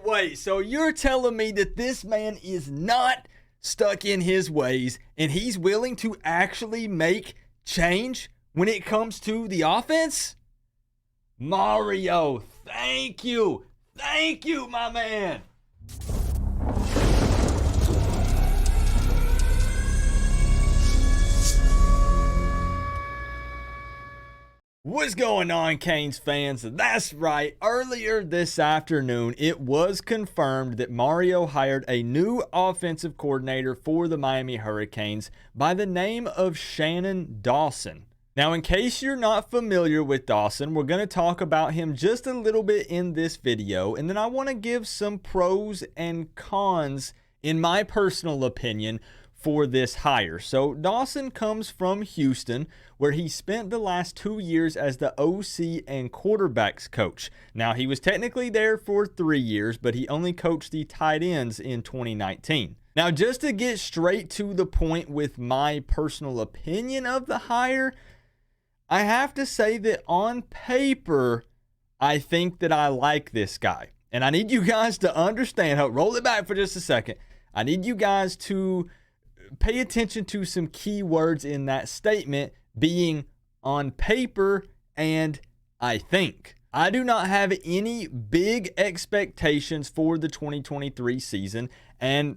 Wait. So you're telling me that this man is not stuck in his ways and he's willing to actually make change when it comes to the offense? Mario, thank you. Thank you, my man. What's going on, Canes fans? That's right. Earlier this afternoon, it was confirmed that Mario hired a new offensive coordinator for the Miami Hurricanes by the name of Shannon Dawson. Now, in case you're not familiar with Dawson, we're going to talk about him just a little bit in this video, and then I want to give some pros and cons, in my personal opinion, for this hire. So Dawson comes from Houston, where he spent the last 2 years as the OC and quarterbacks coach. Now, he was technically there for 3 years, but he only coached the tight ends in 2019. Now, just to get straight to the point with my personal opinion of the hire, I have to say that on paper, I think that I like this guy. And I need you guys to understand, roll it back for just a second. I need you guys to pay attention to some key words in that statement, being on paper and I think. I do not have any big expectations for the 2023 season, and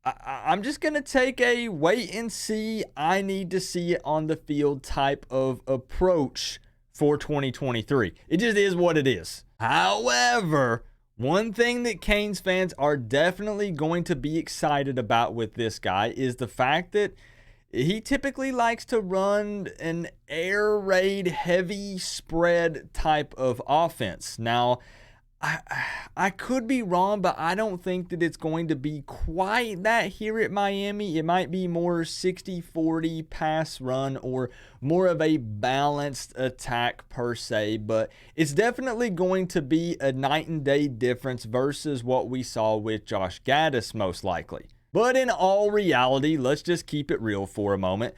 I'm just going to take a wait and see, I need to see it on the field type of approach for 2023. It just is what it is. However, one thing that Canes fans are definitely going to be excited about with this guy is the fact that he typically likes to run an air raid heavy spread type of offense. Now, I could be wrong, but I don't think that it's going to be quite that here at Miami. It might be more 60-40 pass run or more of a balanced attack per se, but it's definitely going to be a night and day difference versus what we saw with Josh Gaddis most likely. But in all reality, let's just keep it real for a moment.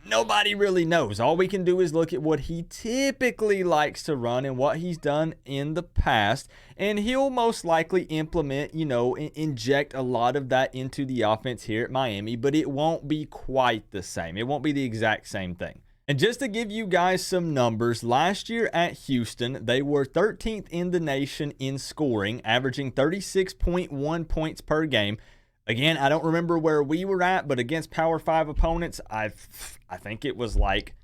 Nobody really knows. All we can do is look at what he typically likes to run and what he's done in the past. And he'll most likely implement, inject a lot of that into the offense here at Miami, but it won't be quite the same. It won't be the exact same thing. And just to give you guys some numbers, last year at Houston, they were 13th in the nation in scoring, averaging 36.1 points per game. Again, I don't remember where we were at, but against Power 5 opponents, I think it was like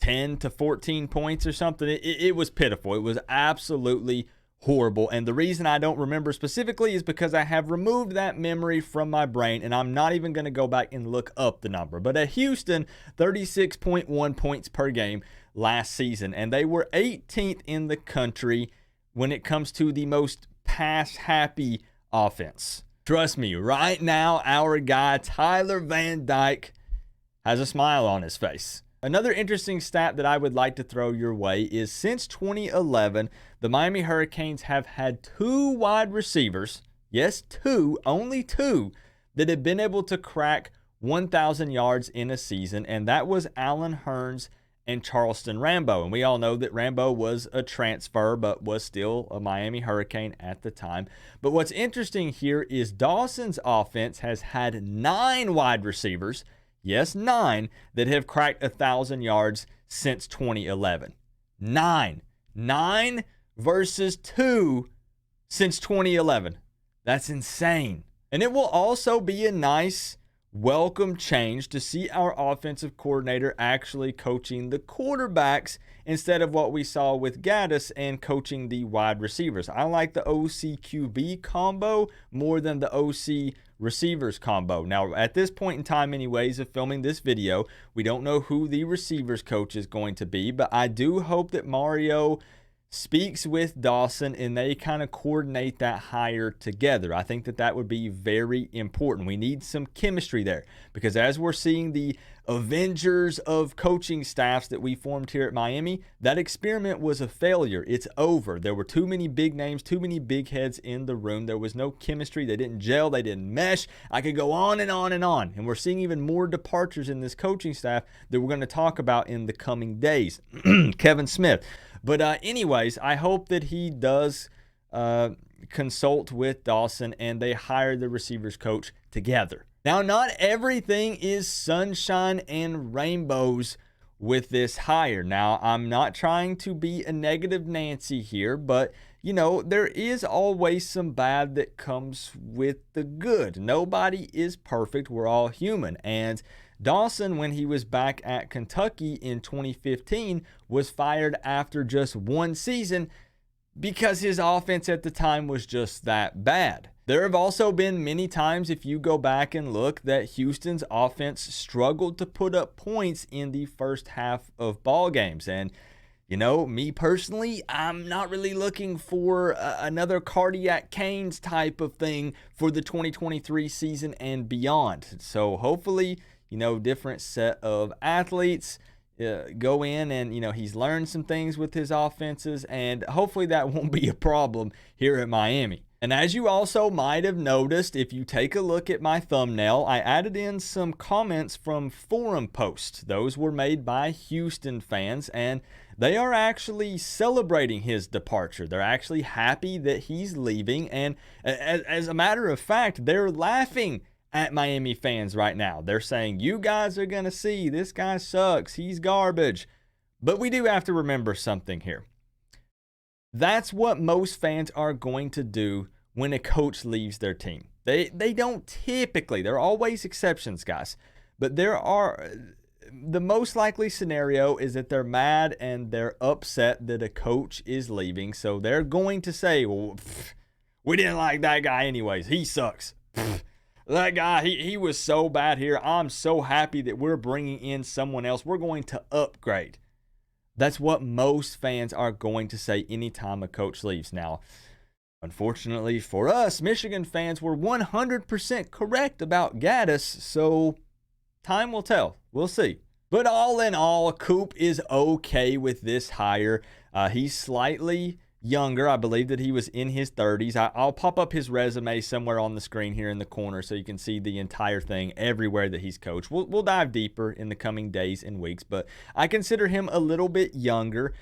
10 to 14 points or something. It was pitiful. It was absolutely horrible. And the reason I don't remember specifically is because I have removed that memory from my brain, and I'm not even going to go back and look up the number. But at Houston, 36.1 points per game last season, and they were 18th in the country when it comes to the most pass-happy offense. Trust me, right now, our guy, Tyler Van Dyke, has a smile on his face. Another interesting stat that I would like to throw your way is since 2011, the Miami Hurricanes have had 2 wide receivers, yes, 2, only 2, that have been able to crack 1,000 yards in a season, and that was Allen Hurns and Charleston Rambo. And we all know that Rambo was a transfer, but was still a Miami Hurricane at the time. But what's interesting here is Dawson's offense has had 9 wide receivers, yes, 9, that have cracked 1,000 yards since 2011. 9 versus 2 since 2011. That's insane. And it will also be a nice welcome change to see our offensive coordinator actually coaching the quarterbacks instead of what we saw with Gaddis and coaching the wide receivers. I like the OC-QB combo more than the OC receivers combo. Now, at this point in time anyways of filming this video, we don't know who the receivers coach is going to be, but I do hope that Mario speaks with Dawson and they kind of coordinate that hire together. I think that would be very important. We need some chemistry there because as we're seeing the Avengers of coaching staffs that we formed here at Miami, that experiment was a failure. It's over. There were too many big names, too many big heads in the room. There was no chemistry. They didn't gel. They didn't mesh. I could go on and on and on. And we're seeing even more departures in this coaching staff that we're going to talk about in the coming days. Kevin Smith. But anyways, I hope that he does consult with Dawson, and they hired the receivers coach together. Now, not everything is sunshine and rainbows with this hire. Now, I'm not trying to be a negative Nancy here, but there is always some bad that comes with the good. Nobody is perfect. We're all human. And Dawson, when he was back at Kentucky in 2015, was fired after just one season because his offense at the time was just that bad. There have also been many times, if you go back and look, that Houston's offense struggled to put up points in the first half of ball games. And me personally, I'm not really looking for another cardiac canes type of thing for the 2023 season and beyond. So hopefully, different set of athletes go in and, he's learned some things with his offenses, and hopefully that won't be a problem here at Miami. And as you also might have noticed, if you take a look at my thumbnail, I added in some comments from forum posts. Those were made by Houston fans, and they are actually celebrating his departure. They're actually happy that he's leaving, and as a matter of fact, they're laughing at Miami fans right now. They're saying, you guys are going to see, this guy sucks, he's garbage. But we do have to remember something here. That's what most fans are going to do when a coach leaves their team. They don't typically, there are always exceptions, guys, but the most likely scenario is that they're mad and they're upset that a coach is leaving. So they're going to say, well, we didn't like that guy anyways. He sucks. That guy, he was so bad here. I'm so happy that we're bringing in someone else. We're going to upgrade. That's what most fans are going to say anytime a coach leaves. Now, unfortunately for us, Michigan fans were 100% correct about Gaddis, so time will tell. We'll see. But all in all, Coop is okay with this hire. He's slightly younger. I believe that he was in his 30s. I'll pop up his resume somewhere on the screen here in the corner so you can see the entire thing everywhere that he's coached. We'll dive deeper in the coming days and weeks, but I consider him a little bit younger.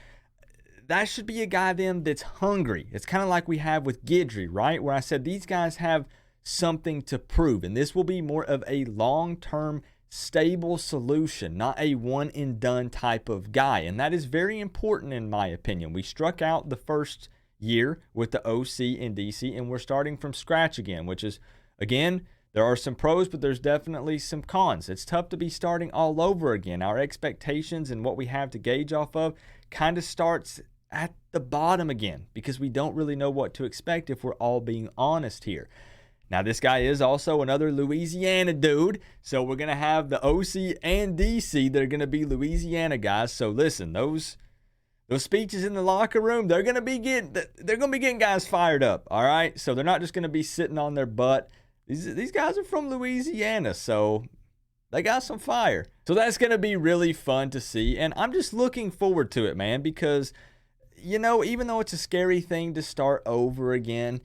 That should be a guy then that's hungry. It's kind of like we have with Guidry, right? Where I said these guys have something to prove, and this will be more of a long-term stable solution, not a one and done type of guy. And that is very important in my opinion. We struck out the first year with the OC and DC, and we're starting from scratch again, which is, again, there are some pros, but there's definitely some cons. It's tough to be starting all over again. Our expectations and what we have to gauge off of kind of starts at the bottom again because we don't really know what to expect if we're all being honest here. Now, this guy is also another Louisiana dude, so we're going to have the OC and DC. They're going to be Louisiana guys. So listen, those speeches in the locker room, they're going to be getting guys fired up, all right? So they're not just going to be sitting on their butt. These guys are from Louisiana, so they got some fire. So that's going to be really fun to see, and I'm just looking forward to it, man, because, even though it's a scary thing to start over again,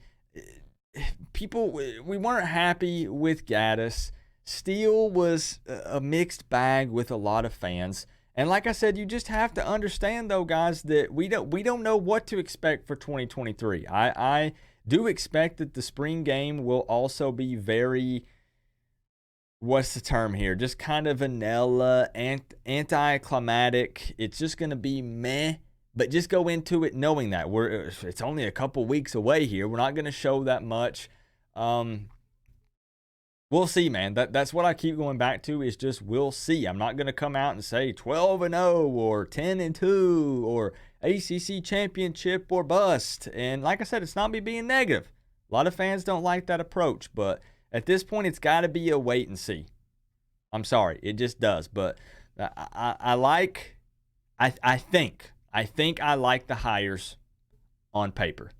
we weren't happy with Gaddis. Steele was a mixed bag with a lot of fans. And like I said, you just have to understand, though, guys, that we don't know what to expect for 2023. I do expect that the spring game will also be very, what's the term here? Just kind of vanilla, anticlimactic. It's just going to be meh. But just go into it knowing that it's only a couple weeks away here. We're not going to show that much. We'll see, man. That's what I keep going back to is just we'll see. I'm not going to come out and say 12-0 or 10-2 or ACC championship or bust. And like I said, it's not me being negative. A lot of fans don't like that approach. But at this point, it's got to be a wait and see. I'm sorry. It just does. But I think I like the hires on paper.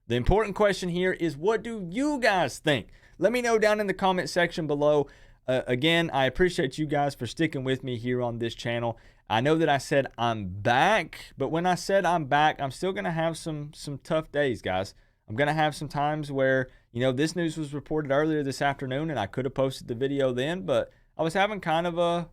The important question here is, what do you guys think? Let me know down in the comment section below. Again, I appreciate you guys for sticking with me here on this channel. I know that I said I'm back, but when I said I'm back, I'm still going to have some tough days, guys. I'm going to have some times where, this news was reported earlier this afternoon, and I could have posted the video then, but I was having kind of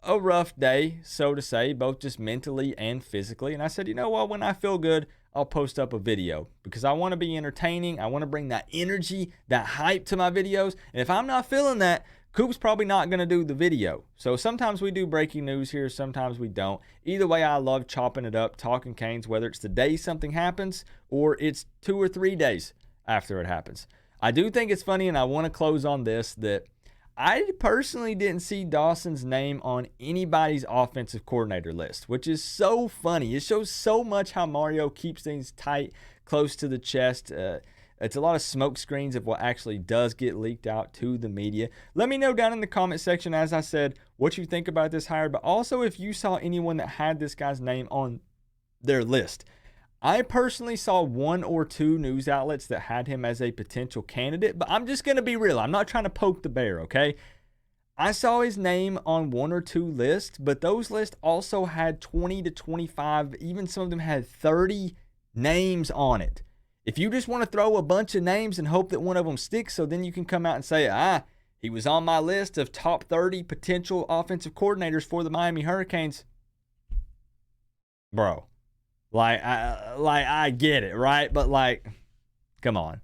a rough day, so to say, both just mentally and physically. And I said, you know what, when I feel good, I'll post up a video because I want to be entertaining. I want to bring that energy, that hype to my videos. And if I'm not feeling that, Coop's probably not going to do the video. So sometimes we do breaking news here, sometimes we don't. Either way, I love chopping it up, talking Canes, whether it's the day something happens or it's 2 or 3 days after it happens. I do think it's funny, and I want to close on this, that I personally didn't see Dawson's name on anybody's offensive coordinator list, which is so funny. It shows so much how Mario keeps things tight, close to the chest. It's a lot of smoke screens of what actually does get leaked out to the media. Let me know down in the comment section, as I said, what you think about this hire, but also if you saw anyone that had this guy's name on their list. I personally saw 1 or 2 news outlets that had him as a potential candidate, but I'm just going to be real. I'm not trying to poke the bear, okay? I saw his name on 1 or 2 lists, but those lists also had 20 to 25, even some of them had 30 names on it. If you just want to throw a bunch of names and hope that one of them sticks, so then you can come out and say, he was on my list of top 30 potential offensive coordinators for the Miami Hurricanes. Bro, I get it, right? But come on,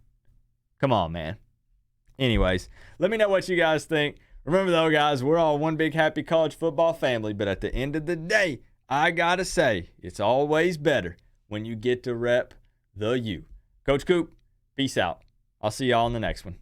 man. Anyways, let me know what you guys think. Remember though, guys, we're all one big happy college football family, but at the end of the day, I gotta say, it's always better when you get to rep the U. Coach Coop, peace out. I'll see y'all in the next one.